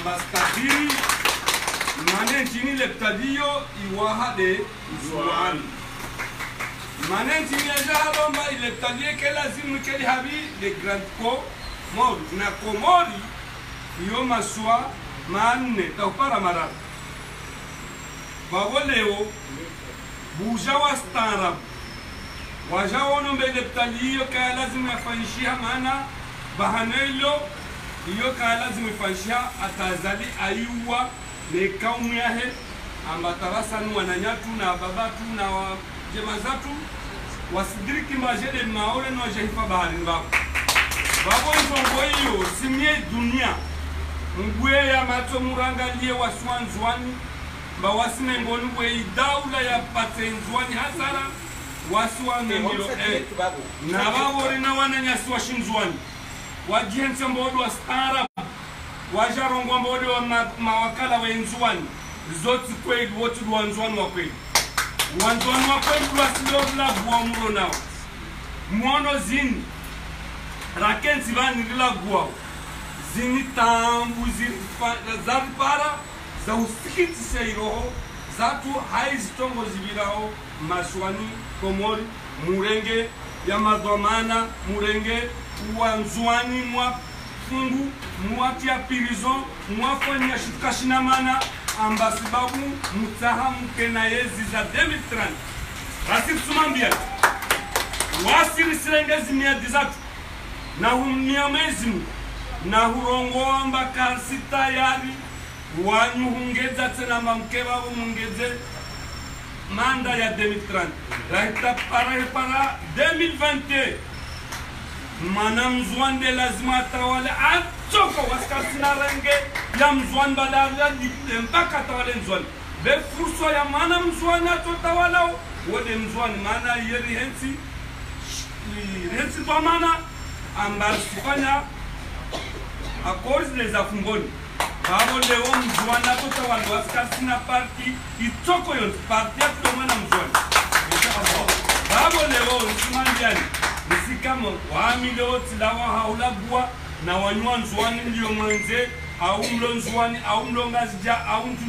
ambastadiri mane chini leptadio iwahade zuan mane chini ajalomba leptadie ke lazim ke habi le grand ko mori na komori yo maswa manne tawpara mara baboleo buja wastarab wajawono mbele leptadio ke lazim yafanyishia maana bahanelo iyo ka lazim yafanyishia atazali ayuwa ne kaumu yahe ambatarasanu wananyatu na babatu na jema zatu wasidiriki majele maole no jehifa bahari mbako babo nzongo hiyo simie dunia ngwe ya mato murangalie waswanzwani ba wasine ngonu we daula ya patenzwani hasara waswane milo na babo rina wananyasi washinzwani wajihense mbodo wa stara wajarongwa mbodo wa mawakala wenzwani zoti kweli wote duanzwani wa kweli wanzwani wa kweli duasilobla buwa muro nao mwono zini rakensi vani lila guao zini tambu zari para za usikiti seiroho zatu haizitongo zivirao maswani komori murenge ya madhamana murenge uanzwani mwa fungu mwatia prison mwafanya shukashinamana ambasibabu mutaha mkena yezi za 2030 rasif sumambia wasiri sirengezi miadizatu na humniamezimu na hurongoa mbaka sitayari wanyu hungeza tena mamkeba mungeze manda ya 2030 raita para 2020 mana mzwande lazima atawale atoko waskasina renge ya mzwan badala mpaka atawale mzwan be furso ya mana mzwani atotawalao wode mzwani mana yeri hensi to mana ambarsifanya accords les afungoni babo leo mzwani atotawale waskasina parti itoko yon parti atomana mzwani babo leo nsimambiani nisikamo wamilo tilawa haula bua na wanywa nzwani ndio mwenze au mlo nzwani au mlo ngazija au mtu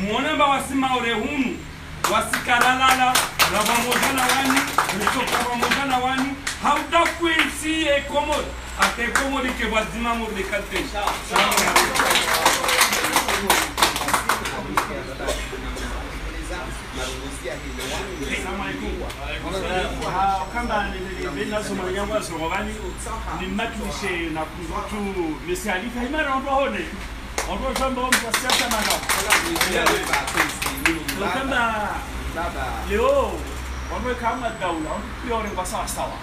muone mba wasima ore hunu wasikaralala na pamoja na wani nitoka pamoja na wani hauta kuinsi komod ate komodi ke wazima morde kalte kamba nilibenda somo yangu asogani ni makilishe na kuzotu mesialifa imara ndo hone ndo jambo mtasiasa mana kamba leo wamwe kama daula piore kwa sawa sawa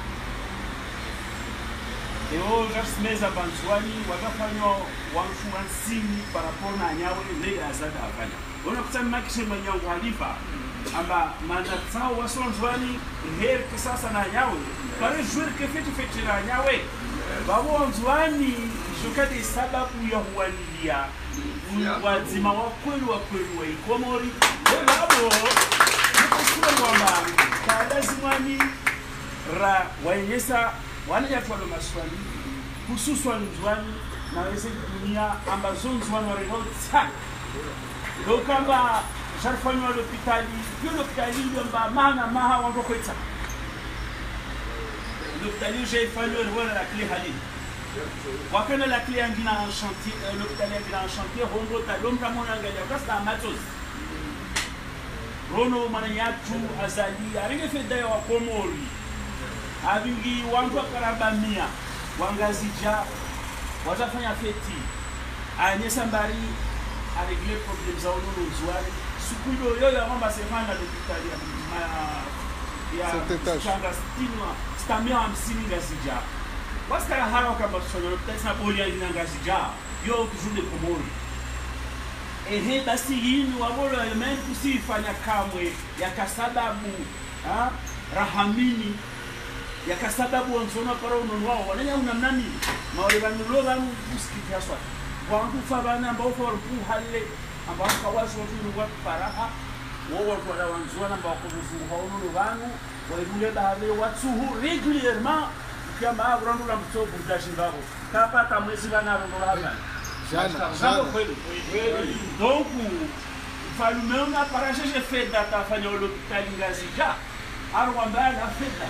leo jasmeza banzwani watafanywa wanshuansini parapona nyawe lega azada afanya unakutana makishe manyangu halifa amba manatao wasonzwani her kisasa na nyawe pare jouer que feti na nyawe babo nzwani jokati sababu ya huanilia wazima wa kweli wa ikomori babo nikosema kwamba kadazimani ra wanyesa wanayatwalo maswali hususan nzwani na wese dunia ambazo nzwani warehotsa ndo kamba jarfanywa l'hôpital yomba mana maha wandokwetsa l'hôpital j'ai fallu voir la clé halil wakana la clé angina en chantier l'hôpital angina en chantier hondo talomba mona ngalia kasta matos rono mananyatu azali aringe fedaya wa komori abingi wangu karabamia wangazija watafanya feti anyesa mbari a régler problème za ono nzwari sukulo yoyo ya kwamba semana l'hôpital ya changa stamia 50 ngazija waskara haro kama sonyo l'hôpital na bolia ina ngazija yo toujours de komori ehe basi yini wabolo element kusifanya kamwe yakasababu rahamini yakasababu onzona para unono wao wananya unamnani maole banulo banu kusikia swali wangu fabana ambao for puhalle ambao kawazo tu wa paraha wao kwa wanzwana ambao kuzuha unono banu waibule bahale watsuhu régulièrement kama abrandu la mtobo dashimbabo kapata mwezi bana ndo hapa Donc mfalume una parajeje fedha atafanya hospitali Ngazija arwambala fedha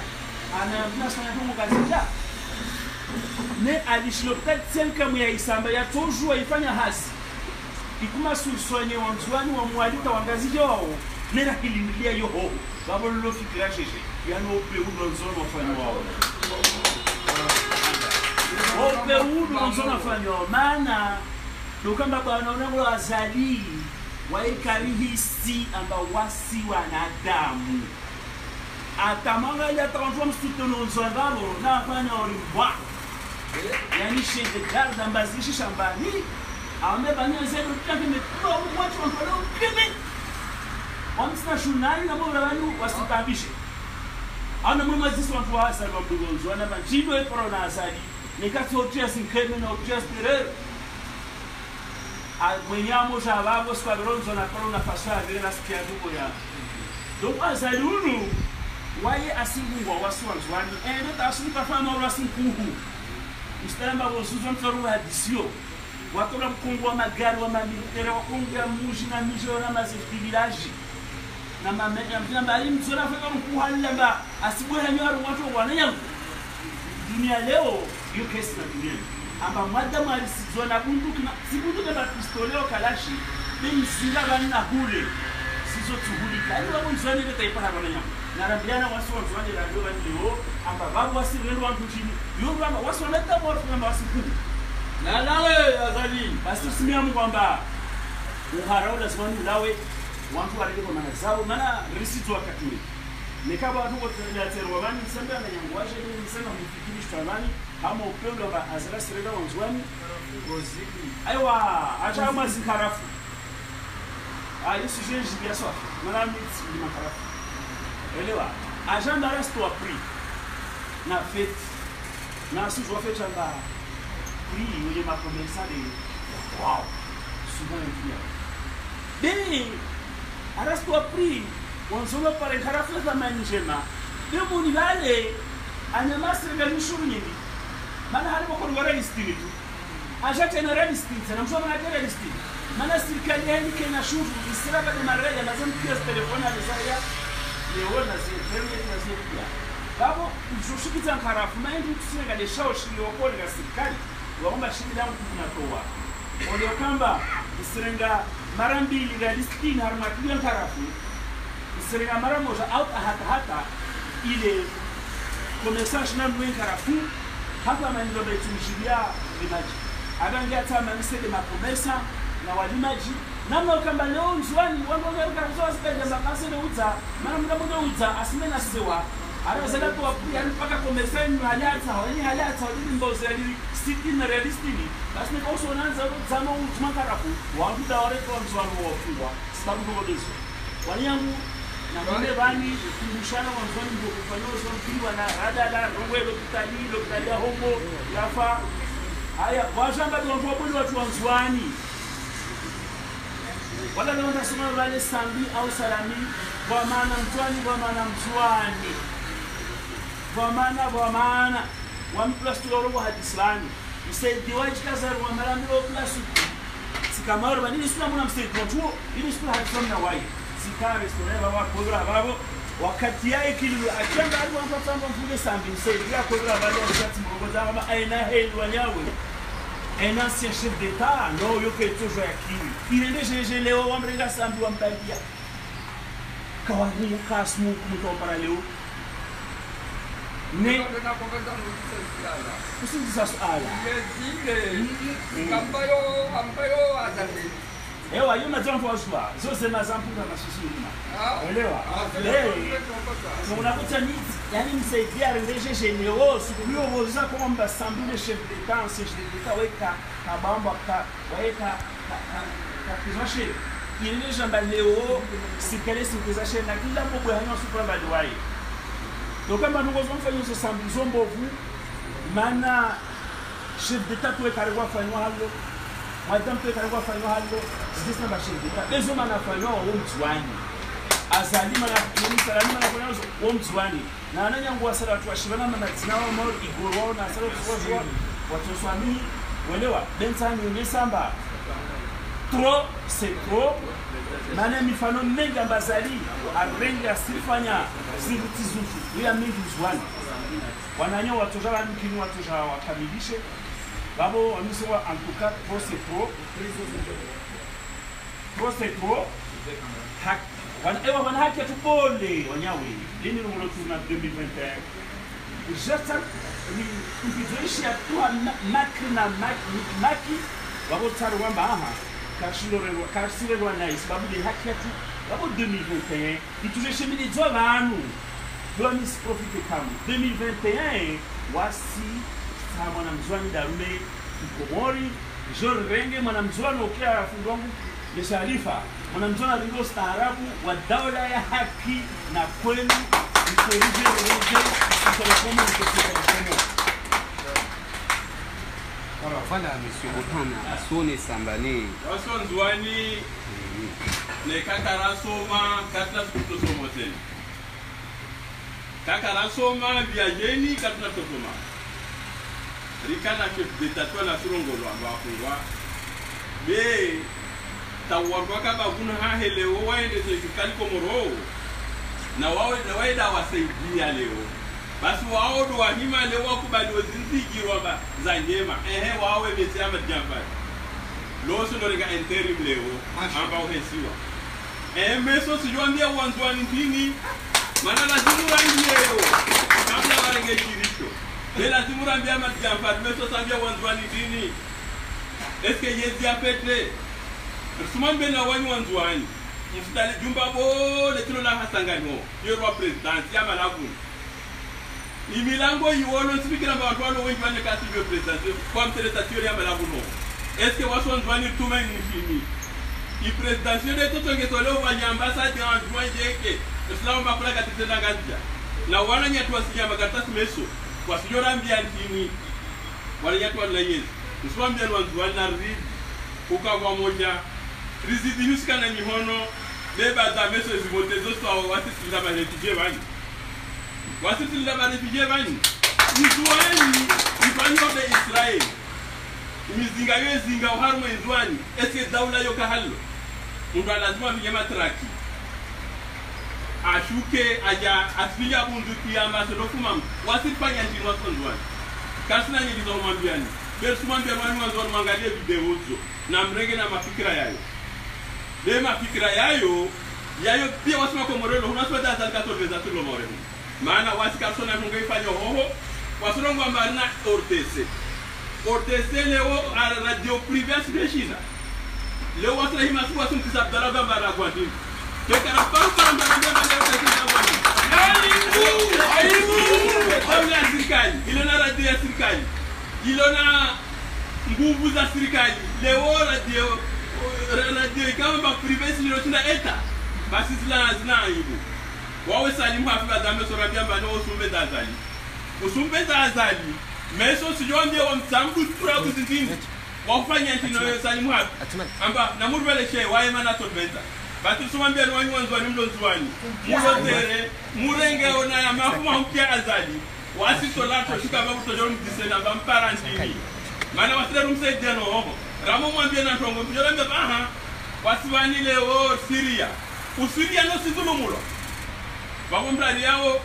anaambia sana huko Ngazija ne alishi hospitali tsenka mu ya Isamba ya tojua ifanya hasi ikuma susonye wanzwani wa mwalita wa Ngazija wao nera kilimbilia yoho babo lo fikira jeje yani ope uno nzono wafanya wao ope uno nzono wafanya wao maana dokamba bwana unango azali waikarihisi amba wasi wanadamu atamanga ya transform msituno nzongalo na fanya olimwa yani chef de garde ambazishi shambani ame banya zero kama metro watu wanalo kime wamsina shunani na bora wanu wasitabishe ana mama zisi watu hasa kwa mdogonzo ana banjido e corona azali nikatotia sinkeme na objas terror mwenyamo já vamos para bronzo na corona passar ver nas que ado boia donc azalunu waye asingwa waswanzwani ende tasuni kafana ora sinkuhu istamba bosuzon toru adisio watora mkongwa magari wa mamiliteri wakonga muji na mijona mazifti village na mamenya mbali mzora fika mkuhalla ba asibwe hanyaro watu wananya dunia leo hiyo kesi na dunia amba madam alisizona bunduki na sibunduki na pistoleo kalashi ni msinga bana hule sizo tuhulika ni wao mzani ile taifa wananya na rambiana wasu wanzwani la ndio leo amba babu wasirendo watu chini yoro amba wasu wanata morfu na wasiku na nawe azali basi simiamu kwamba uharao lazima lawe watu walio kwa manazao maana risito wakati nikaba watu wote wabani samba na nyangwaje ni sana mfikiri shwabani ama upendo wa azara sireda wanzwani goziki aiwa acha mazi karafu ayi sujet jibia so maana miti ni makarafu elewa agenda reste au prix na fête na si je fais chamba prix il m'a commencé de wow souvent il bien reste au prix wanzolo pale karafu za manjema demo ni wale anyamasri ga mishuru nyingi maana halipo kwa realistini tu acha tena realistini sana msoma na realistini maana serikali yani kena shughuli isiraba ni maraja lazima pia telefoni alizaya leo na zile na zile babo ushushikita karafu maana tusinga de shauri leo kwa serikali waomba shida yangu kunatoa wale kamba isirenga mara mbili realistini harmakia karafu isirenga mara moja au hata ile commerçant na mwen karafu hapa maneno betumshiria limaji abangia tama nisede makomesa na walimaji namna kamba leo nzwani wangoga karafu asikaja makase na uza mara mmoja uza asimena sewa anaweza kwa yani mpaka komesa ni halata wani mbozo ali siti na realistini basi niko so naanza zama uzma karafu wangu daore kwa nzwani wafungwa sababu kwa hizo waliangu na wale bani kumshana wanzoni ndio kufanya zone kiwa na radala rowelo kitali ya homo yafa haya washamba ndio watu wanzwani wala ndio wanasema wale sambi au salami kwa maana mzwani kwa maana mzwani kwa maana wa plus tuoro wa hadislani msaidiwaji kazaro wa maramilo plus sikamaro bani sura mwana msaidiwa ili sura hadislani na wai sikare sura wa kodra babo wakati yake kile achanga alikuwa anataka mfunge sambi msaidia kodra bali wakati mgogoza kama aina heli wanyawe un ancien chef d'état no yoke toujours yakini iende leo wamrenga sambi wambabia kawani kasmu kumtombara leo ne usingiza swala ambayo azali ewa yuma jambo waswa zote mazampu na masusulima elewa unakuta ni yani msaidia rendeje généraux sikuyo boza kwamba sambi chef d'état ancien chef d'état weka kabamba weka kizashe ile jamba leo sikale sikizashe na kila mbogo hanya supamba liwai donc kama nungo zomfanya hizo sambi zombovu maana chef d'état tu ekarwa fanywa halo madame tu ekarwa fanywa halo sisi na chef d'état bezo mana fanywa wa mtwani azalima na salama na fanywa wa mtwani na ananya ngwa sala watu washibana na tinawa mor igoro na sala tuwazwa watu swami Uelewa? Benza nimesamba. Trop c'est trop. Maana mifano mengi ambazali arenga asifanya ziruti zufu. Ya mingi zwani. Wananyo watoja mkini watoja wakamilishe. Babo wamisewa en tout cas trop c'est trop. Trop c'est trop. Ewa wana haki ya tupole wanyawe. Lini nulo tuna 2021. Jata ni kuvizoishi ya tuwa maki na maki. Babo taru wamba aha. Kashirerwa na sababu ni haki yetu babo 2021 itujeshe milizo abantu domi profite kama 2021 wasi sa mwanamzwani darume Komori Jean Renge mwanamzwani okia fundwangu le Sharifa mwanamzwani ringo staarabu wa daula ya haki na kweli ikorije rege isolekoma ikorije. Voilà, monsieur Botana, Asone Sambane. Wason Zouani, les Kakarasoma, Katlas Kutosomoten. Kakarasoma, Viageni, Katlas Soma. Rikana chef d'État, toi la Surongolo, Ambakungwa. Mais, Tawaka Babuna, Heleo, et the Kalikomoro. Now, the way that was a Leo. Basi wao ndo wahima leo wakubali wazinzigirwa ba za nyema wao wamesema jambo loso ndo rega interim leo ambao hesiwa meso sijuambia wanzwani nini maana lazima rangi leo kabla warenge kirito lazima rambia majamba meso sambia wanzwani nini eske yezi apete sumambe na wanzwani mstali jumba bole tulo la hasangano yorwa president ya malabu imilango iwono sipikira abantu wano wengi bane kasi byo president kwa mteletateur ya malabu no eske wasonzwani tuma nifini i president de toto ngetolo wa ambassadeur en juin jeke islam bakula katitenda nganja na wana nyatu wasinya makartasi meso wasijora mbia nini wala nyatu wala yezi uswambia wanzwani na rid ukagwa moja rizidi nuska na mihono beba za meso zibotezo so wasisi ndaba refugee bani wasisi ndaba refugee bani Nzwani ifanyo de Israel mizinga yezinga uharmo Nzwani eske daula yoka hallo mundu lazima mnyema traki ashuke aja asfilia bunduki ya masolo kumam wasifanya ndino Nzwani kasina nyilizo mwambiani besu mwambia mwanzo mwangalie video hizo na mrege na mafikira yayo Lema fikira yayo pia wasema kwa morelo unaswa da za katoleza tulo morelo maana wasikarsona tungeifanya hoho wasongo ambarna ortese leo ara radio privé sibeshina leo wasra hima suwa sunti Abdallah bambara kwa ndini tekara pampa mbanda mbanda serikali ilona radio ya serikali ilona nguvu za serikali leo radio kama privé silo tuna eta basi zina aibu wawe salimu hafiba dame sorabia mbano usumbe azali meso sijoambia wa msambu turabu zindini wafanya ntino salimu hafi amba namurubele she wae mana tolbeza basi sumambia ni wanyu mlo Nzwani mulotere murenge ona ya mafuma mpia azali wasi tolato shuka babu tojoro mdisena bampara ntini mana wasile rumsaidia no hoho Ramo mwambia na tongo mjolembe baha wasiwani leo Syria usiria no sizulumulo bagombali yao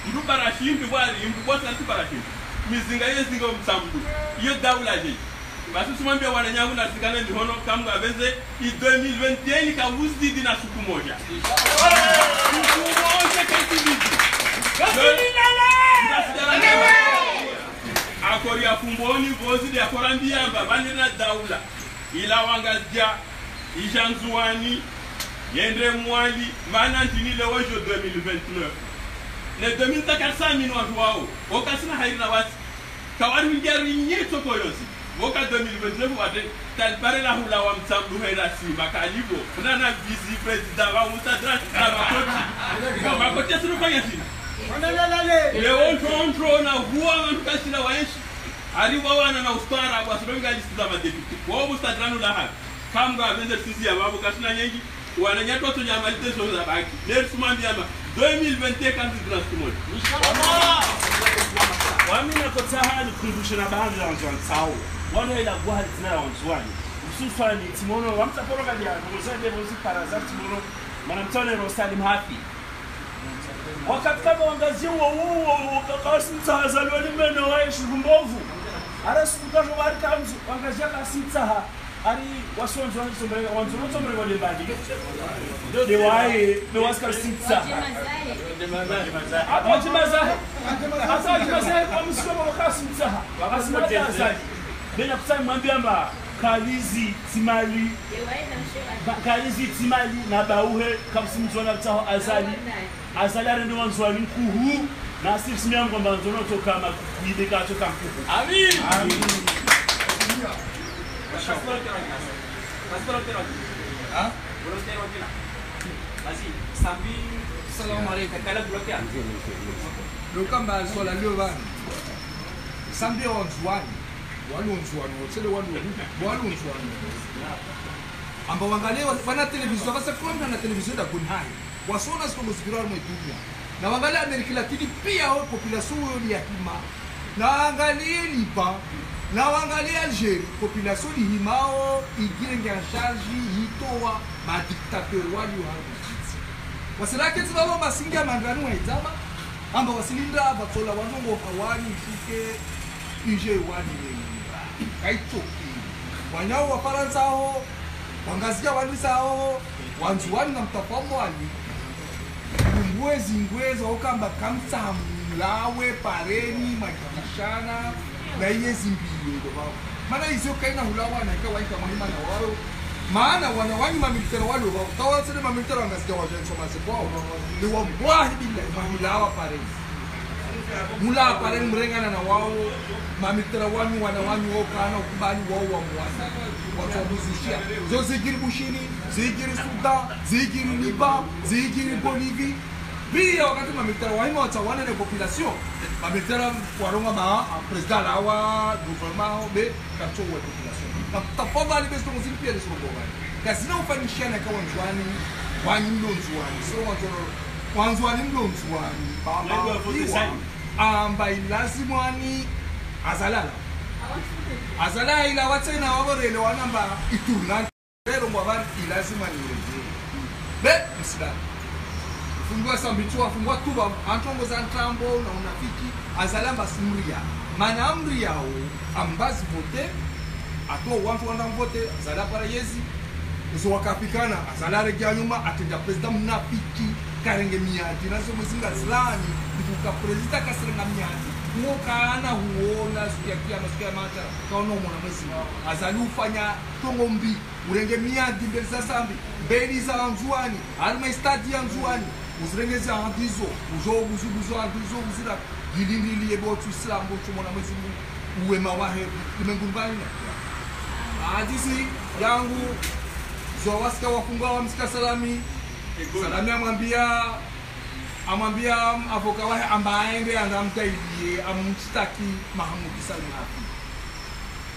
mdu barashimbi bwali mdu bwasa nti barashimbi mizinga yezinga msambu iyo daula je basi sumambia wananyangu na sikana ndihono kamu abeze i 2021 ka wuzidi na suku moja katibidi akori ya fumboni vozi ya korambia mbabani na daula ila wangazia ijanzuani yendre mwali mana ntini le wajo 2029 ne 2000 minu wao wakasina haina wasi kawari ngeri nyeto koyosi woka 2029 wate talpare la hula wa msambu hera simba kalibo nana vice president wa mutadra na makoti sio fanya sina leo ntro na huwa mtukashina waeshi aliwa wana na ustara kwa sababu alisikiza madepiti wao mustadranu la hapa kama abende sisi ya babu kasina nyingi wananyatwa tu nyamalite zo za baki leo sumambia 2021 kanzi tunasimoja wamina kotaha ni kumbusha na baadhi ya wanzao wana ila kwa hali na wanzwani ususwani timono wamtaporoka dia ngozade bozi paraza timono manamtone rosalim happy wakati kama wangazio wao kakasitsa zalwani meno waishi mbovu ara sikukazo barkamzu wangazia kasitsa ari wasonzo wanzombrega wanzombrega wale bandi de wae be waska sitsa hapo jimaza kwa msikomo wakasitsa wakasimata zaidi bena kusema mwambia mba kalizi timali na bauhe kamsimzona tsaho azali arende wanzwani kuhu na sisi miangu kwamba nzono toka makubideka toka mkuku amin Assalamu alaikum. Lokamba sola leo sambi wanzwani amba wangalie wana televizio basa kwenda na televizio da kunhai wasona sio muzikira mwe dunia na wangalie Amerika Latini pia au population ya hima na angalie Liban na wangalie Algeria population ni himao igirenge en charge hitoa ma dictateur wali wa wasilake tsaba masinga manganu waitama amba wasilinda batola wanongo hawani fike ije wali kaitoki wanyao wa Faransa hao wangazia walisa hao wanzuani na mtapamo ali ngwezi okamba kamsa mlawe pareni makishana na yezi mbili ndo baba maana hizo kaina hulawa na ikawa ika mahima na wao maana wanawani mamilitera wale wao tawa sema mamilitera wangazia wajenso mazikwao ni wallahi billahi mahilawa pareni mula pareni mrengana na wao mamilitera wani wanawani wao kana ukubali wao wa mwasa watu wabuzishia zo zigiri Bushini zigiri Sudan zigiri Liban zigiri Bolivie pia wakati mamilitera wao watawana na population mamilitera waronga ma president lawa gouvernement be kacho wa population tapoba libesto muzili pia leso boba kasina ufanisha na kwa wanzwani wanyilonzwani so wanzwani mlonzwani baba amba ilazimwani azalala ila watsena waborele wanamba iturna lero mwabari ilazima niweze be msida fungua sambichwa fungua tuba antongo za ntambo na unafiki azalamba simria mana amri yao ambazi vote ato watu wanamvote azala para yezi uso wakapikana azala regia nyuma atenda president mnafiki karenge miadi nazo muzinga zlani ndikuka president kaserenga miadi ngokana huona siku ya kiyama siku ya mata kaona mwana mwezi azali ufanya tongombi urenge miadi mbele za sambi mbele za anzuani arma stadi ya anzuani uzirengeza andizo uzo andizo uzira gilindili ebo tu islam botu mwana mwezi uwe mawahe limengumbani hadisi yangu zo wasika wafungwa wa msika salami amwambia avoka wahe ambaende angamtailie amstaki Mahmoud Salim hapi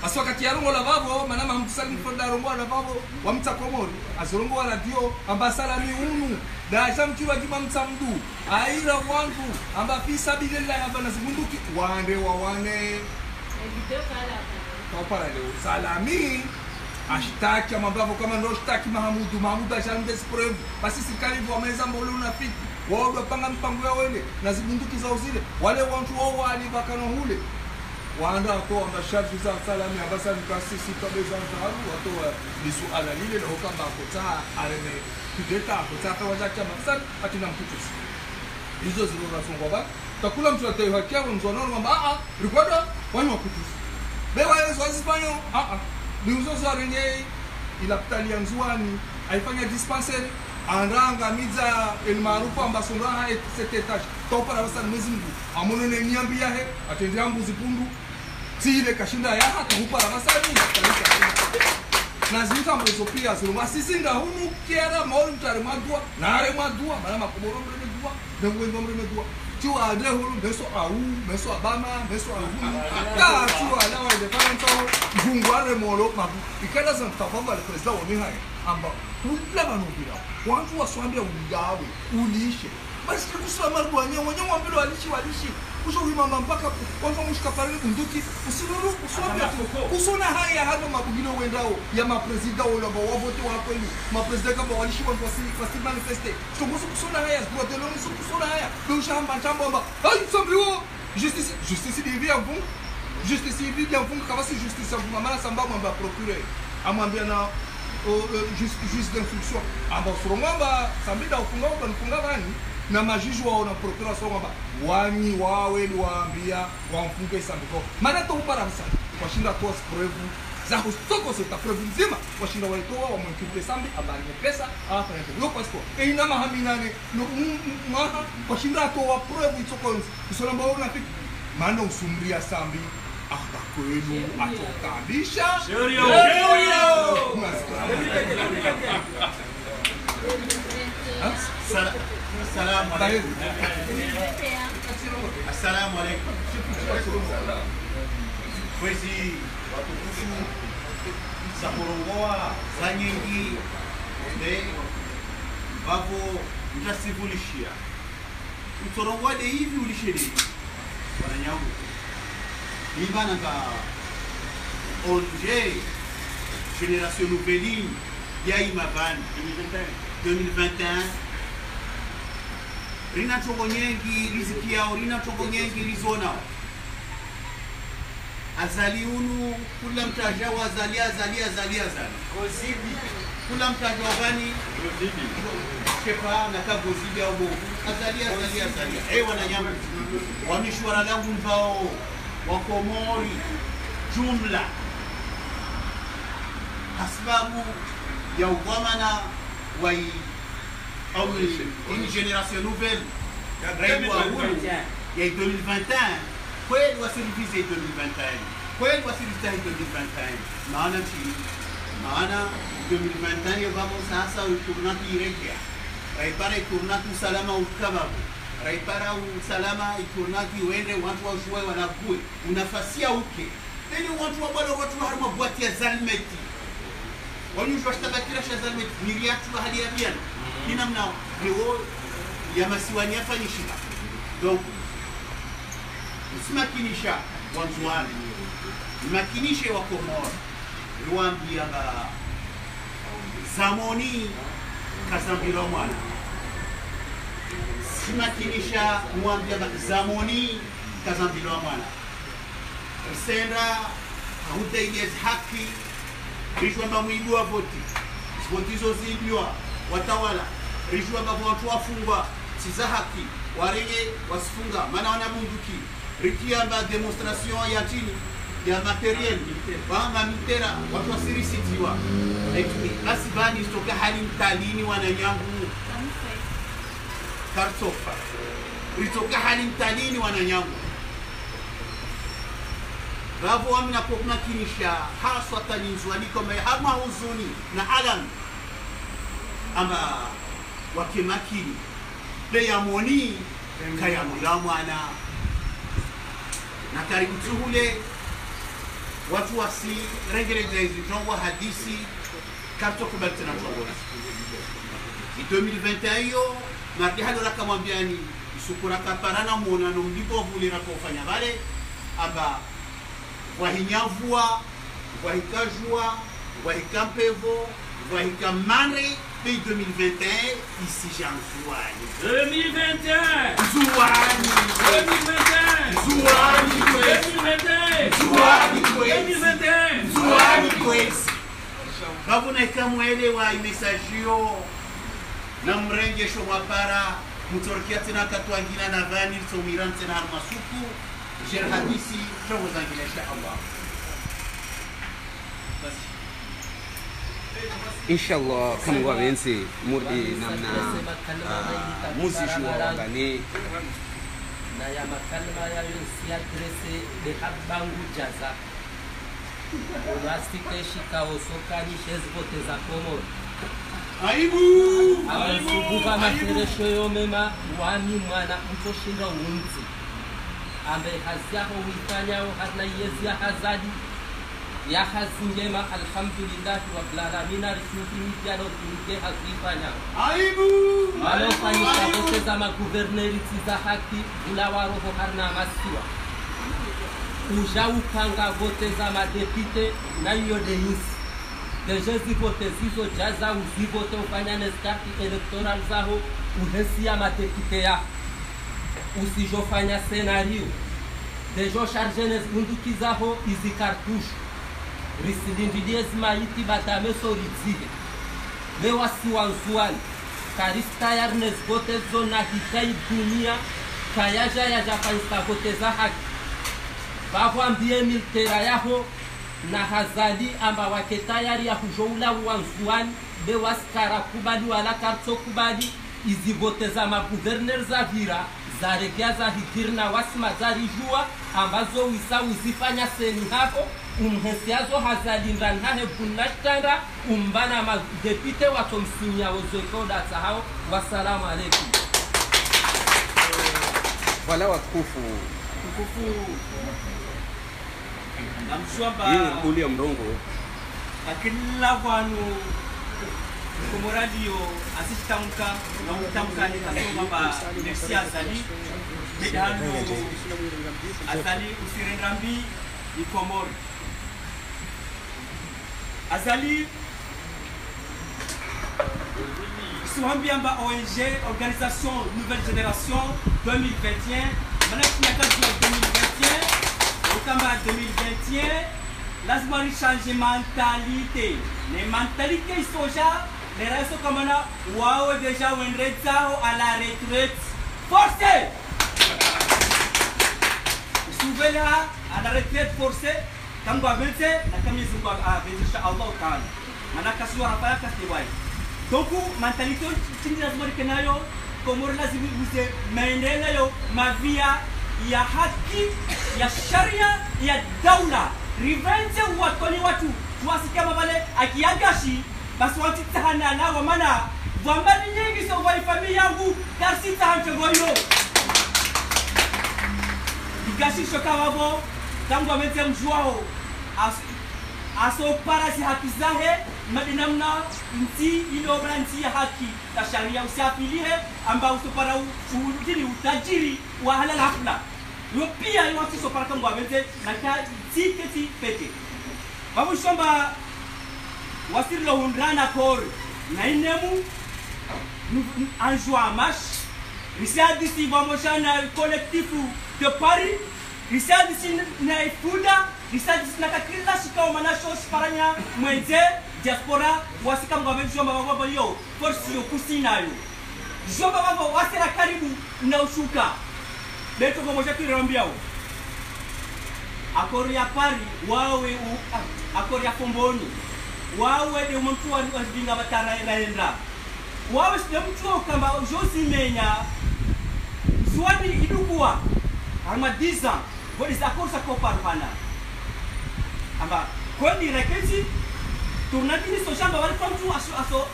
aso wakati yarungo la babo mana Mahmoud Salim fonda rongo la babo wamtakomori asorongo wala dio ambasalami unu da shamkiwa jima mtamdu aira wangu amba fisa bilela hapa nazimunduki wande kwa leo salami ashtaki ambapo kama ndio ashtaki Mahmoud ashambe sprem basi serikali wameza mbolo unafiki wao wapanga mpango yao ile na zibunduki zao zile wale watu wao walibakana hule waanda kwa masharti za salami abasa nikasisi kabisa hapo watu wa lisuala lile na kama kota areme kideta kota kwa wacha masa atina mkutusi hizo zile unafungwa ba takula mtu ataihakia mzono kwamba recorda wanywa kutusi bewa hizo azifanya niuzo zarenge ila pitalia nzuani aifanya dispensary andanga miza elmarufu ambasonga cette étage topa na basa mwezi mbu amonene niambia he atendea mbuzi pundu tile kashinda ya hata hupa na basa na zita mwezo pia zilunga sisinga hunu kiara maulu mtare madua nare madua mara makoboro mreme dua nengwe mreme dua tu ade hulu meso au meso abama meso ahunu ka tu ala wa de parento ngungware molo mabu ikala za mtafamba le president wa mihai amba kula banubira watu waswambia ugawe ulishe basi kusoma marbo wanyama mbele walishi kushauri mama mpaka kwanza mshika pale bunduki usinuru usome kusona haya hado mabugino wendao ya mapresident wale ambao wavote wa kweli mapresident kama walishi wa fasi manifeste tukoso kusona haya droit de l'homme kusona haya ndio shamba chamba ai sambiwo justice divia mfungu justice divia mfungu kama si justice mfungu mama samba mwamba procureur amwambia na justice d'instruction amba surongamba sambida ufunga bani na majuju wao na procuration kwamba wani wawe waambia wamfunge Sambiko maana to upara msana washinda toa preuve za kustoko sita preuve nzima washinda walitoa wamwinkipe Sambi habari pesa hapa ndio passport ina mahaminane no mwaha washinda toa preuve itoko isolamba wao nafiki maana usumria Sambi kwenu atokabisha Sherio Assalamu alaikum. Kwezi watukufu za kurongoa za nyingi bavo mtasivulishia utorongoa de hivi ulisheni wananyangu Libana ka onje génération nouvelle yaima ban 2021 rina chongo nyengi riziki yao rina chongo nyengi rizona azaliunu kula mtaja wa zalia kula mtaja wa gani shepa na kagozibi au azalia wananyama wamishwara langu mbao wakomori jumla asbabu ya ugwamana wa au une génération nouvelle ya 2021 kweli wasilivize 2021 kweli wasilivize 2021 maana 2021 vamos sasa uturnati irekia raipara iturnati usalama ukababu raipara usalama iturnati wende watu wa ushwe wanakue unafasia uke nini watu wa bado watu harma bwati ya zalmeti wanyushwa shtabakira sha zalmeti miriatu hali ya biana kina mna leo ya masiwani afanyishika donc usimakinisha wanzuani makinishe wa Komoro ruambia ba zamoni kazambira mwana simakinisha mwambia ba zamoni kazambira mwana senda hudaiye haki rishwamba mwibwa voti zo zibwa watawala rishwamba watu wafungwa siza haki warege wasifunga maana wana bunduki rikiamba demonstration ya chini ya materiel bama mitera watu wasirisitiwa basi bani stoka hali mtalini wananyangu kartofa ritoka hali mtalini wananyangu Bravo amina pokna kinisha haswa talinzwani kama hama huzuni na alam ama wakimakini le ya moni kaya mwana na karibu tuhule watu wasi rengere jaizi tongo hadisi kato kubalite na tongo 2021 yo mardi hado rakamwambiani sukura kaparana muona no mdipo vulira kufanya vale aba wahinyavua wahikajua wahikampevo wahikamane de 2021 ici Jean Zouani 2021 Zouani 2021 kwezi babuna ikamwelewa imesajio na mrengesho mapara mtorkia tena katwangina na vani somiran tena masuku jer hadisi shogo zangina insha Allah inshallah kama wabenzi murdi namna muzishu wa wabani na ya makalma ya yonsi adrese de habangu jaza Olasike shika osokani shezbote za Komoro aibu amesubuka materesho yomema wani mwana mtoshinda unzi ambe haziaho wifanyao hazna yezia hazadi ya hazingema alhamdulillah rabbil alamin arishukini jana utunike hazifanya aibu walofanyisha vote za maguverneri za haki ula waroho harna masiwa uja upanga vote za madepite na hiyo deisi deje zivote zizo jaza uzivote ufanyane skati electoral zaho uhesia madepite ya usijofanya senario dejo chargenes bunduki zaho izi kartushu risilindilies maiti badame soridzihe mewasi wanzuani karista yarnes vote zona hitai dunia kayaja yajafanyisa vote za haki vavwambie miltera yaho na hazali amba wake tayari ya kujoula wanzuani bewaskara kubali wala karto kubali izi vote za maguverner za vira za regea za hikirna wasima za rijua ambazo wisa uzifanya seni hapo umhesiazo hazalinda nhahe bunashtanda umbana madepite watomsinya ozoikoda sahao. Wassalamu alaikum. Wala watukufu namshwamba hii uli ya mrongo akila wanu kumuradio asishtamka na utamka ni kasoma ba merci azali medalo azali usirenrambi ikomori azali Souhambiamba ONG, Organisation Nouvelle Génération 2021, Manakiyaka 2021, Okamba 2021, lazima changer mentalité. Les mentalités sont déjà, les restes comme on waouh déjà on retard à la retraite. Forcé! Souvent là, à la retraite forcée, quand on va venir, la caméra va venir Allah Ta'ala. Manakasua rapaya kasewai. Donc, mentalité, c'est lazima rikenayo, komoro lazima uze maendeleo mavia ya haki, ya sharia, ya daula. Revenge watoni watu, tuwasikia mabale akiagashi, basi watu tahana na wamana, wambali nyingi so wa familia yangu, kasi tahancho goyo. Igashi shoka wabo, tangu wamete mjuao, aso parasi haki zahe, madinamna nti ilobra nti ya haki ta sharia usafilihe amba usopara ujiri utajiri wa halal hafla yo pia yo watu sopara kama wabete na ka tiketi peke babu shamba wasirlo hundrana kor na inemu anjua mash risadi si vamoshana collectifu de Paris risadi si na ifuda risadi si na kakila shikao manasho sparanya mwenze diaspora wasika mgabe jomba babo yo force yo kusinayo jomba babo wasira karibu na ushuka beto kwa moja kirambiao akori ya Paris wawe akori ya Komboni wawe de mtu wa dinga batara enda wawe sio mtu kama Josi Menya swali idukua armadiza bodi za kosa kwa parwana amba kwani rekezi tunatini so shamba wale kwa mtu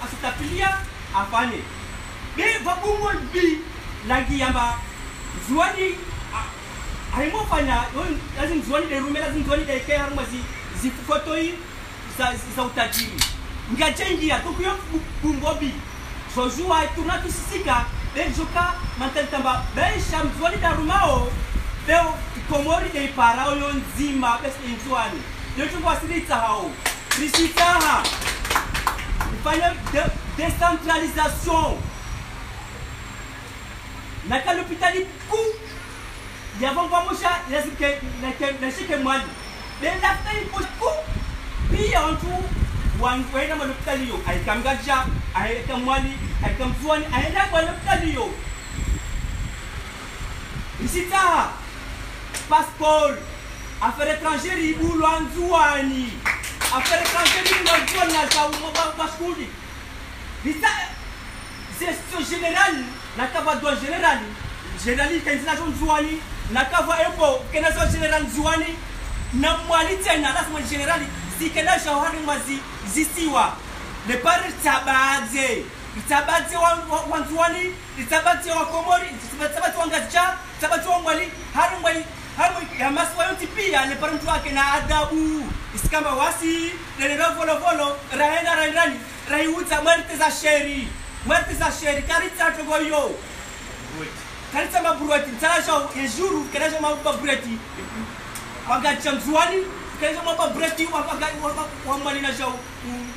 asutapilia afanye be vabungo bi lagi yamba zuani haimofanya lazima zuani de rume lazima zuani de ke harmazi zifotoi za utajiri ngachengia tukuyo bumbobi so jua tunatusisika benjoka mantalitamba besha mzuani da rumao beo komori de parao yo nzima besi nzuani yote kwa silita hao Risitaha, il fallait décentralisation. N'a qu'à l'hôpital, il y a un mocha, les chics moines. Mais la taille pour coup, puis en tout, one way dans l'hôpital, avec un gadja, avec un moine, avec un soin, avec un l'hôpital. Risitaha, passeport, affaires étrangères, il boule en zouani. Affaire étrangère, nous avons ça au Bascouli. C'est général, la cavade générale. Général, quand ils ont joué, la cavade est beau, quand ils ont général Zouani, n'a pas été la général, si qu'elle a joué, mazi, zisiwa. Les parents tabadze, tabadze wanzwani, tabadze wa Komori, tabadze wa Ngaja, tabadze wa Mwali, Harumwali, hamu ya maswa yote pia ni pale mtu wake na adabu isikamba wasi ndio volo raendani raiuza mwerte za sheri karita togoyo karita mabruati tsasha yejuru kenaje mabruati wagacha mzuani kenaje mabruati wamani na jao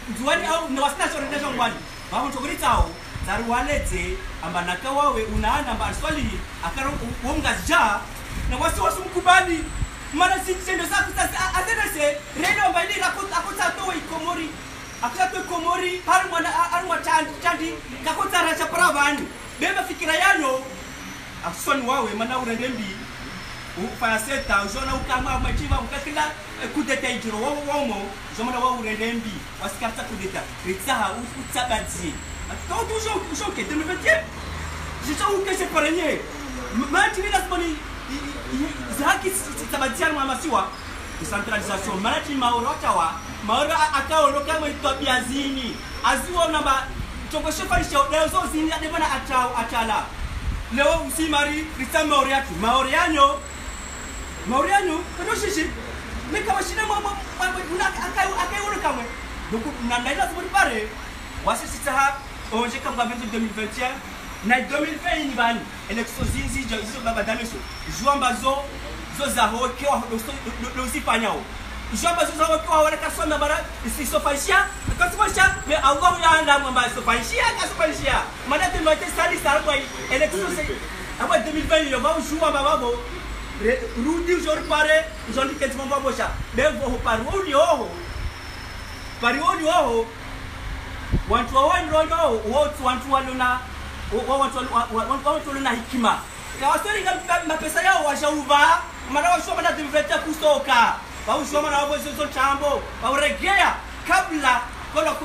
mzuani au na wasina shori na jao ngwani babo togoritao zaruwalete amba nakawawe unaana amba swali akaro wonga ja na wasi mkubali mana sitendo zako sasa atenese reno mbali akota to ikomori akota to komori harumwa chandi kakota racha pravani beba fikira yanyo asoni wawe mana urendembi ufaya seta ujona ukama machiva ukakila kudeta ijiro womo jomana wa urendembi wasikata kudeta ritsaha utsabadzi quand toujours que 2020 je sais où que c'est parrainé maintenant la semaine zaki tabatiana mamasiwa decentralisation manati maorotawa maora akaondoka mwitobia zini aziwa namba tokoshe farisha leo zini ademana atala leo usimari rita maorianyo ndio shishi nika shida mama akaiona kamwe donc nandaila siburi pare wasisita onje kama 2021 na 2020 ni bani election zizi zo baba dameso jwamba zo zaho kwa do sifanyao jwamba zo zaho kwa wala kasoma bara isisofaishia kasofasha me Allah ya anda mwamba isisofaishia kasofashia manate note sali sala kwa election se aba 2020 yo ba jwa baba bo rudi jor pare jondi ketima babo sha bevo parioni oho watu wao wote watu walona hikima kawastori na pesa yao washauva mara washoma na diveta kusoka washoma na wabozo chambo waregea kabla kola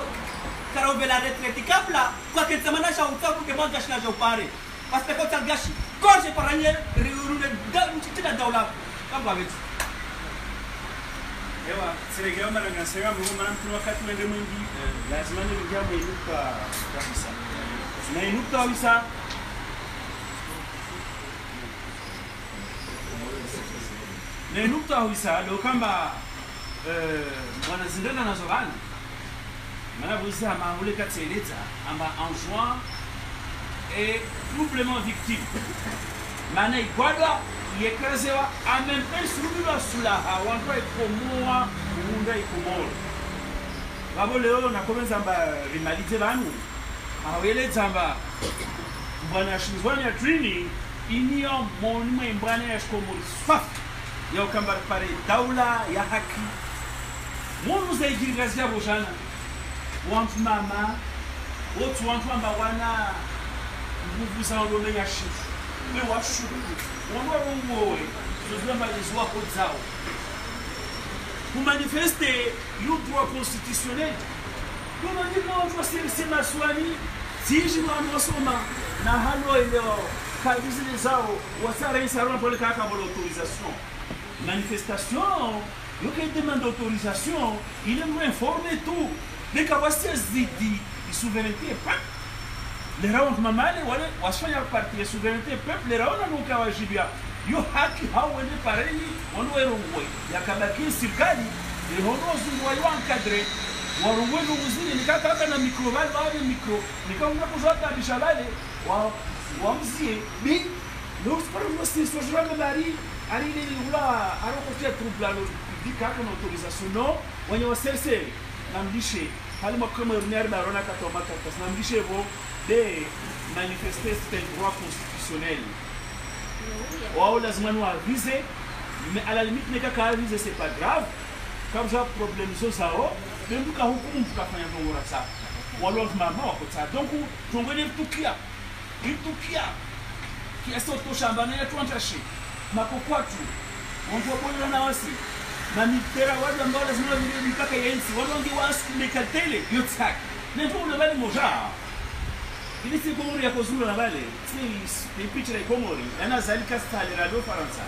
karovela retraite kabla kwa ketamana sha utaku kemanga shina jopare parce que quand gashi gorge paranye rune ntita daula kama wetu ewa serikali mara ngasema mungu mara mtu wakati mwende mwingi lazima ni jambo inuka kabisa na inuka kabisa na inuka kabisa ndio kama wanazindana na zorani maana buza maule katseleta amba en juin est doublement victime maana igwada yekazewa amempe subira sulaha wantu ikomoa unda ikomora babo leo nakomenza mba rimalize banu awele zamba bwana shizwani ya training inio monime mbwana ya shkomori sfaf ya kamba pare daula ya haki monu za igirigazia bojana wantu mama wotu wantu amba wana nguvu za olome ya shifu me washuku wanwarongowe zozamba les lois kodzao pour manifester le droit constitutionnel comme on dit non je sais c'est ma soignie si je m'en soma na halo leo kazi zao wasara isarona pour le kaka pour l'autorisation manifestation le qui demande d'autorisation il est informé tout les capacités zidi souveraineté pas les raons mamale wale wasfanya parti ya souveraineté peuple les raons nuka wajibia yo haki hawende pareni wanwerongwe yakabaki serikali ihonozi wayo encadrer warongwe nguzini nikakaba na micro bale micro nikaunga kuzota bishabale wamzie bi nous parlons de ce genre de mari ali ni ula arokotia trouble lo public avec autorisation non wenye waserse namdishe hali makoma ordinaire na rona katoma katas namdishe bo de manifester c'est un droit constitutionnel. Ou lazima nous aviser, mais à la limite n'est qu'à aviser c'est pas grave. Comme ça problème ça mais nous quand on peut faire un bon ça. Ou alors maman comme ça. Donc on va dire tout kia. Qui est sorti au chambane et tout entaché. Ma pourquoi tu? On doit prendre na wasi. Na mitera wale ambao lazima vile mpaka yensi. Wale ndio wasi mekatele yotak. Ndio unabali moja. Ili si komori ya kozula na bale si picha ya komori yana zali kastali radio faransa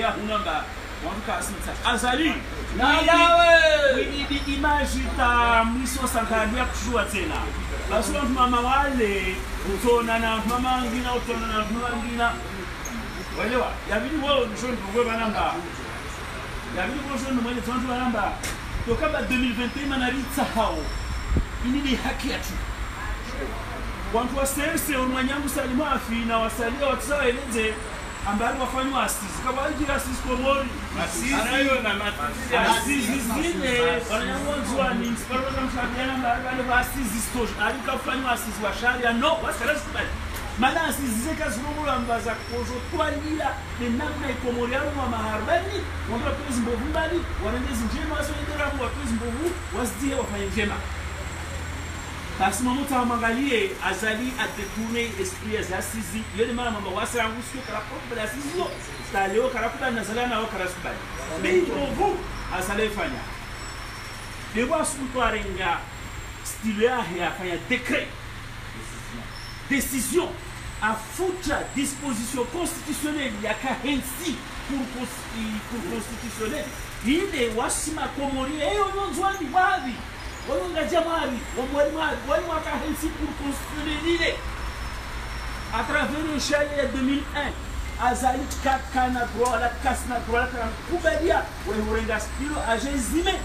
ya hunamba wanduka asinta azali na yawe we need image ta miso sankadia kujua tena basi mama wale utona na mama ngina utona na mama ngina Waelewa? Yabidi wao ndio ndio banamba. Yabidi wao ndio mwenye tunatu banamba. Tokaba 2021 manaritsa hao. Ini ni haki yetu. Watu wa sense umwanyangu salima afi na wasalia watusawa eleze ambao wafanywa asisi. Kama hiki asisi Komori, asisi anayo na matatizo. Asisi zile wanyangu wanzwani, siparo kama mshabiana mbali wa asisi stoji. Alikafanywa asisi wa sharia no, wasikaras kubali. Mana asisi zeka zurumuru ambaza kojo tualia ni namna ikomoriano wa maharbani, watu wapezi mbovu mbali, wanendezi njema wasoendera wapezi mbovu, wasdie wafanye njema. Basi mamuta wamangalie azali a détourner esprit ya Azizi yoni mara mama wasa yangu sio karakoba ya Azizi yo staleo karakoba na zalana au karasubali mais vous azale fanya dewa sukwarenga style ya fanya décret décision à future disposition constitutionnelle ya kahensi pour constitutionnelle ile wasima komori eyo nonzwani baadhi Wonga jamari, wani wakahensi pour construire l'île. À travers le chalet de 2001, Azalit Kakana droit, la Kasna droit, la Kubadia, Wenga Spiro, Agezime.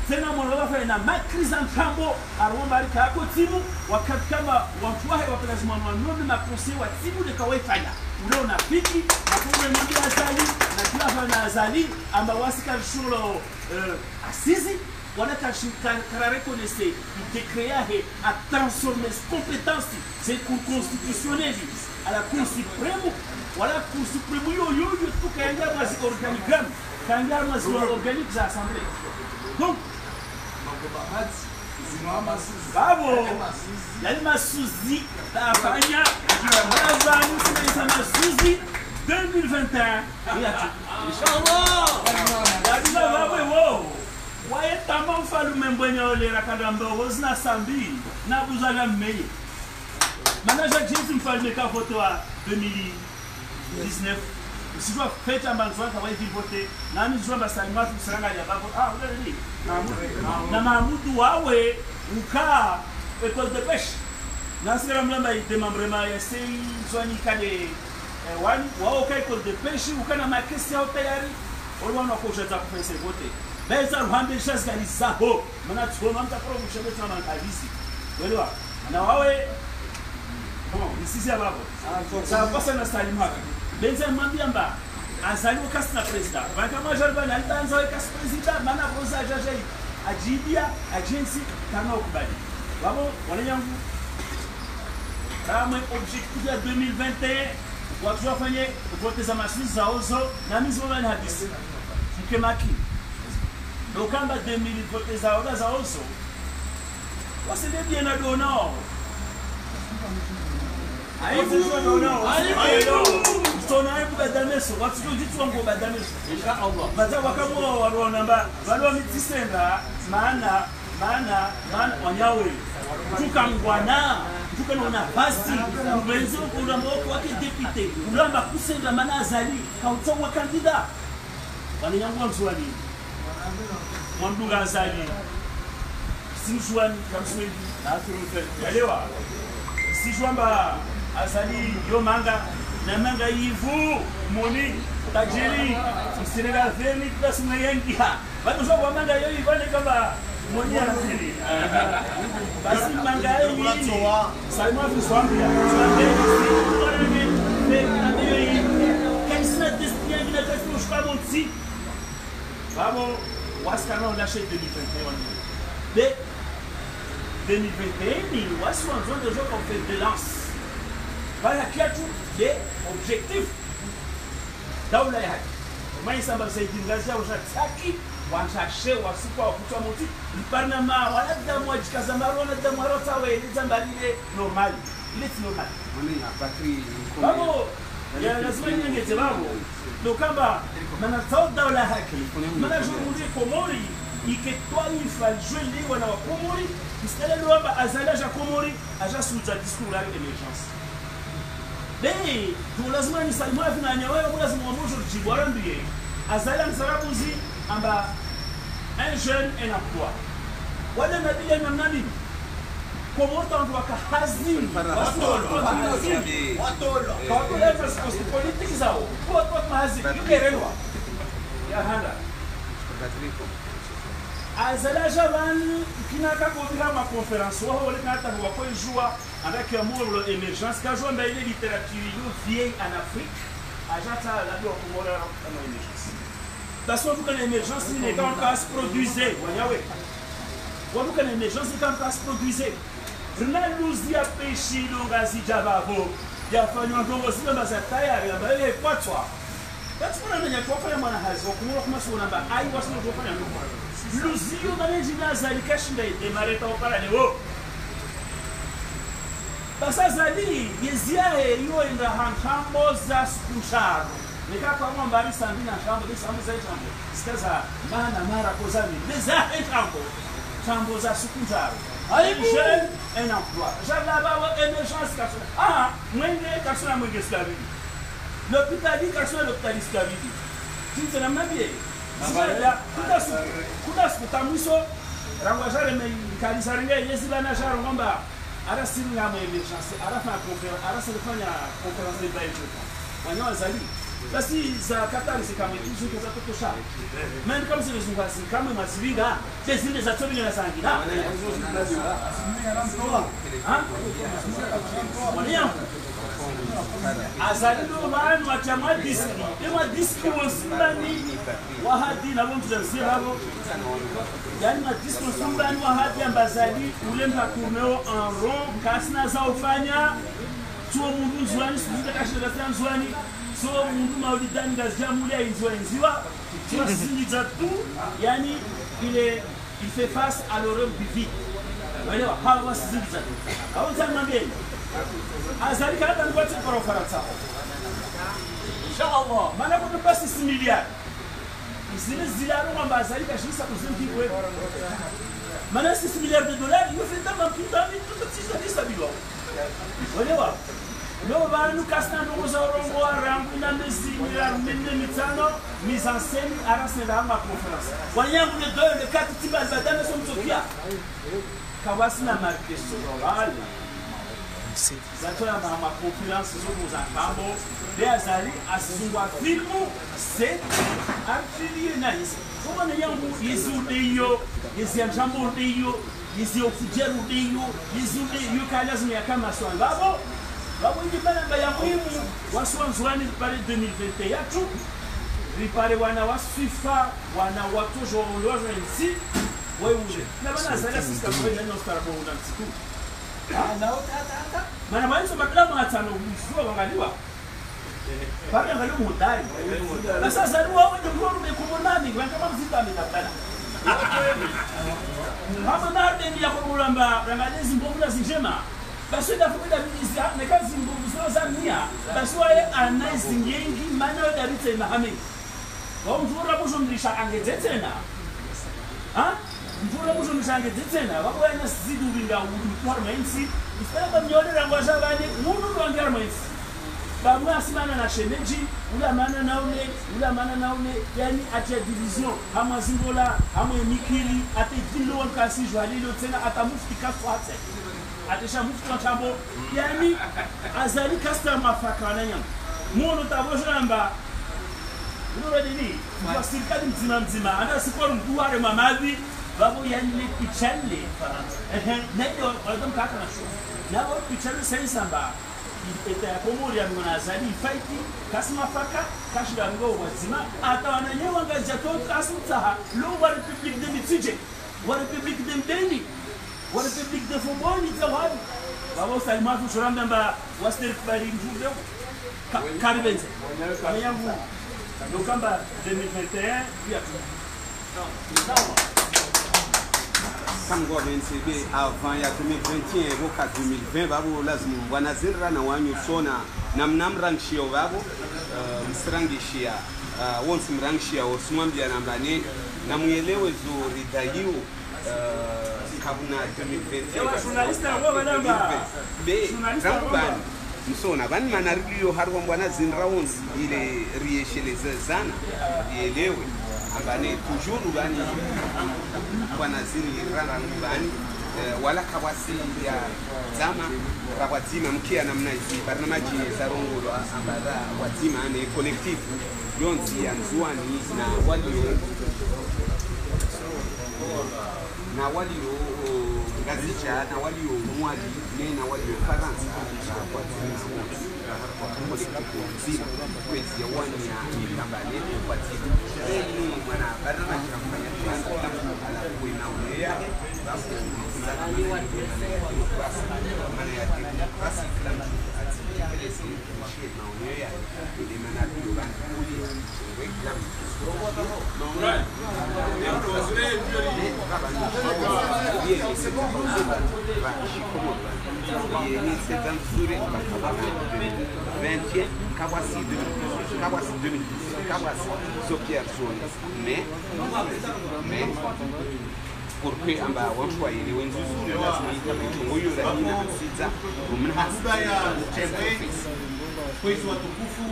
C'est un moment où on a ma crise en trambo, à Rombari Kakotimu, Wakakama, Wantuahe, Wakazman, non, ma conseil, Watimu de Kawefaya. Où on a piqué, à Koumeni Azali, la Klavana Azali, Ambawasika sur Assisi. Voilà qu'à reconnaître le décret a transformé ses compétences, c'est Cour constitutionnelle à la Cour suprême. Voilà la Cour suprême, tout quand il y a un organigramme, quand il y a un organique de l'Assemblée. Donc, bravo, il y a une Souzi, la Fania, la Souzi 2021. Inch'Allah! Waye tamba mfalu membwenye ole rakadamba wozna sambi na buzala meye. Manager James mfalu meka voto wa 2019. Sijua feta mbanzwa kwa wae vote na nijua basalima tusanga ya babo ule na Mahmoud wawe uka école de pêche. Na sira mlamba idemambrema ya sei zwani kale wani wao ka école de pêche ukana makesi au tayari olwana ko jeta kufese vote. Beza ruhambe shazgali zaho mana tsoma mtakoro mshebe tsama kabisi welewa na wawe isisi ya babo sawa pasa na salima benza mwambia mba azaliwa kasi na president kama jarba na altanza wa kasi president mana roza jaje ajibia agency kana ukubali babo wanyangu kama objectif ya 2021 watu wafanye vote za masuzi za ozo na mizoma na hadisi mkemaki Lokamba 2000 vote za oda za ozo wasende bien na donao aibu donao mtona aibu badameso watu jitu wangu badameso inshallah baza wakamo warona mba bado mitisenda maana wanyawe tukangwana tukanaona basi mbenzi kuna mboko wake deputy ulamba kusenda maana azali kautwa kandida wanyangu mzwani Mwanduga azali Sinjuan kamswedi na afirumfe elewa Sijuamba azali yo manga na manga yivu moni tajiri Senegal veni plus mwengi ha bado zo manga yo ivale kama moni anazili basi manga yini salma fi swambia kaisna destia ina kafu shkamonsi Vamos, waskana on lâché 2021. Mais 2021, il y a une zone de jeu qu'on fait de lance. Voilà qui a tout des objectifs. Là où il y a mais ça va c'est une gazia au Jacques, ou un chercher ou un support pour toi monter. Le Panama, voilà de moi jusqu'à Zamaro, on a de moi Rosawe, les Zambaline normal. Il est normal. On est à patrie. Bravo. Il y a la semaine qui est bravo. Donc kamba manatao daula haki manajumurie Komori iketwa ifal jeli wana wa Komori istele loba azalaja Komori aja suja discours la emergence beni tu lazima ni salima vina nyawe lazima mmoja jibora ndiye azala msarabuzi amba un jeune en emploi wala nabila namnani komorta wantu wakahazini watolo kawakuleta sikosi politiki zao kwa mahazini yukerelwa ya handa azalaja bani kinaka kodira ma conférence wa wala kata wa kwa joie avec amour l'émergence ka joie ba ile littérature yo vieille en Afrique ajata la bio komora na émergence parce que quand l'émergence n'est quand pas se produisait wanyawe quand l'émergence n'est quand pas se produisait Ronaldo a pêché longazi jababo ya fanywa ndongo zile mazataya ya bale kwa twa that's what I'm going to offer mwana hazo kumura kuma sona ba ai wasino kufanya ndongo Luzio manejina zali kashinda demare ta opara leo basa zali yeziae yo enda hantambo za skusharo nikaka kwa mbari sambina shambo de sambo za chambo sikaza mana mara kozani leza etambo chambo za skusharo ai jeune un emploi jala ba émergence kasona mwenge kasona mwenge skavidi l'hôpital kasona l'hôpital skavidi tinze na mabie kuda sitamwiso rangwajare mekalizarenge yezibana jaro ngomba ara siringa mu emergence ara fa conférence ara selefanya conférence de baïto wanyo zali basi za katari kama hizo kaza kutosha men kama zile zungasi kama mazivinga zile za tobi na sangira wanyo azali no bana wachama diski ema diski wosindani wahadi na bonzo zazira hapo yani na diski wosindani wahadi ambazali ule mpa tourneo en rond kasna za ufanya tuo mundu zwani sikuta kashira tena zwani so mundu maulidani gazjamulia inziwa tuo sindiza tu yani il fait face à l'horreur du vide walewa hawa sindiza au zamambeni azali kata ngwati kwa Ufaransa inshallah maana kuna pasi 6 milioni zile zilalo kwamba azali kashisa kuzimbi kwa maana 6 milioni de dollars yofenda mampita mtu tisa bilo walewa leo bana kasna ndo za rongo arangu na mezi milioni menne mitano mise en scène arasenda ma conférence wanyangu le 2 le 4 tiba za dame so mtopia kawasina markeso wale zato ya ma conférence zo za kambo de azali asungwa filmu c'est affilié na isso como ne yangu yizudeyo yiziyamjambo deyo yiziyofujeru deyo yizudeyo kalazo ya kama swangabo babo indipenda ya muhimu waswanzwani pale 2021 tu ripare wana wa FIFA wana watu jolozwa nsi wewe na bana zala sika kwa neno starabo na msiku mana mwanzo maklamu hatano mfua wangaliwa pale angalia mudai na sasa ndio wao ndio umekumonani kama mzito ametapana hapo ndio ya kulamba rangalezi mbona zinjema basi ndafuta bizia na kazi mbuzo za nia basi wae anazingengi mana dabite mahame wao mvura kuzomlisha angetetena mvura kuzomlisha angetetena wao wana zidu binga uparmensi ifamba mnyodera ngwasha bani mundu ndo angarmensi bamu asimana na shemeji ula mana na ule yani atia division hamwa zingola hamwe mikili ate dilo kasi jwalilo tena atamufti kaswate atesha mufti wa chambo yani azali custom afaka na nyama muno tabojamba unoredini kwa serikali mzima ana sikoro mkuare mamavi babo yani le pichale ndio wadam kaka na show nabo pichale sensamba ita ya komori ya mwanazali fighti kasma faka kashira ngo wazima atawana nyewa ngaja to kasmtaha lo wa republique de mitije wa republique de mdeni wa republique de fomboni tawali babo salmatu shuramba mba waster bari mjude karibenze yangu dokamba 2021 ya Kamgo BNCB avant ya 2021 voka 2020 babo lazima wanazira na wanyu sona namramrangshia babo msrangishia wonsi mrangshia osumambia nambane na muelewe zo ridayo kabuna 2020 journalista wao namba be ramban msona bani manariliyo harwa mbwana zinra wonsi ile riesheleze zana ielewe ambane toujours bani bwana zini rara bani wala kawasi ya zama kawazima mkia namna hizi barnamaji za rongolwa ambara wazima ni collective yonzi ya nzuani na walio gazicha na walio mwali na walio faransa kwa zima zima kwezi ya wani ya nilambane kwa zima hili mwana barnamaji na kufanya ala kuina ulea basi maana ya demokrasi kila mtu atitekeleze maoneo yake ili manabio bankuli wekla porque amba watu waili wenzuzu lazima itabaitongoyo lakini hasita Hotuba ya Chebwe kwezi watukufu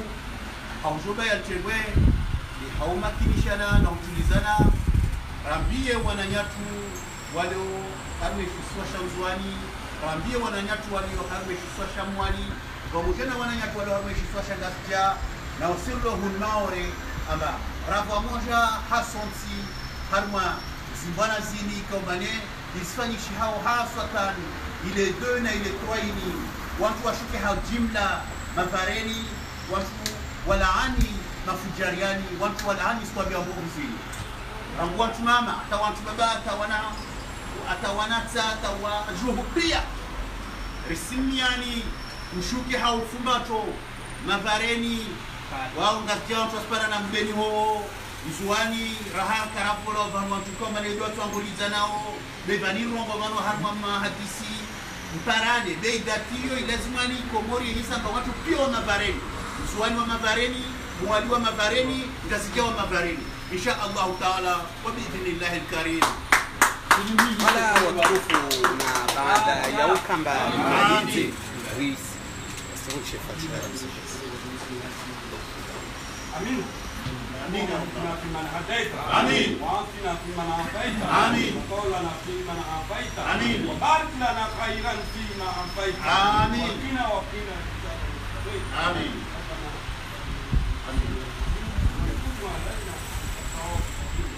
hotuba ya Chebwe haumakilishana na utulizana rambie wananyatu walio harmeshiswa shamzwani rambie wananyatu walio harmeshiswa shamwani pamoja na wananyatu walio harmeshiswa shangasja na usirlo hunmaore amba rafa moja hasonsi harma zimbwana zini kaumane isfanyishi hao haswatan ile 2 na ile 3 ini watu washuke hao jimla mafareni watu walaani mafujariani watu walaani sikwambia Mungu mzini rangu watu mama hata watu baba atawanata atawajuhu pia risimiani mshuke hao fumbato mafareni wao ngatia watu waspara na mbeni ho Izuani raha karapolo vanwa tukoma ne do twangoliza nao bevani rongo mano harma hadisi mparane bei datio ilazimani komori hisamba watu pia mabareni Izuani wa mabareni mwali wa mabareni ngasikia wa mabareni insha Allah taala wa biidhnillah alkarim wala watukufu na baada ya ukamba malizi ris sio Amin. آمين فيمن هديت آمين وعافنا فيمن عافيت آمين وتولنا فيمن عافيت آمين وبارك لنا خيرا فيما عافيت آمين وقنا آمين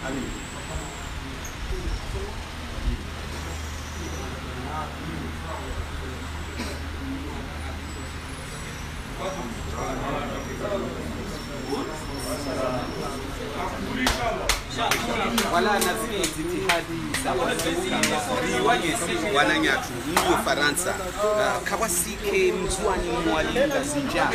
آمين wala nafikiri jitihadi za wananyatu ndio Faransa kawasike mzwani mwalinda zinja